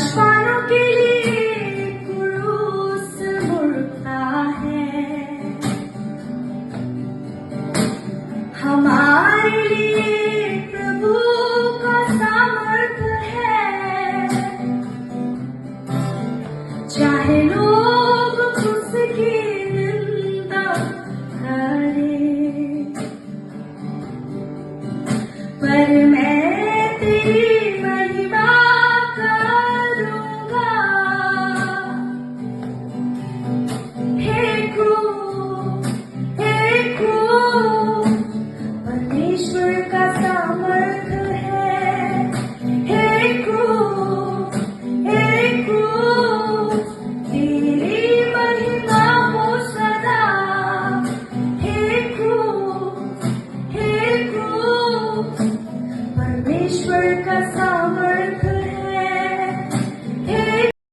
नाशवानों के लिए क्रूस मुड़ता है, हमारे लिए प्रभु का सामर्थ्य है। चाहे लोग उसकी निंदा करें, पर मैं तेरी महिमा करूंगा। हे क्रूस परमेश्वर का सामर्थ्य है। हे क्रूस तेरी महिमा हो सदा। हे क्रूस परमेश्वर का सामर्थ्य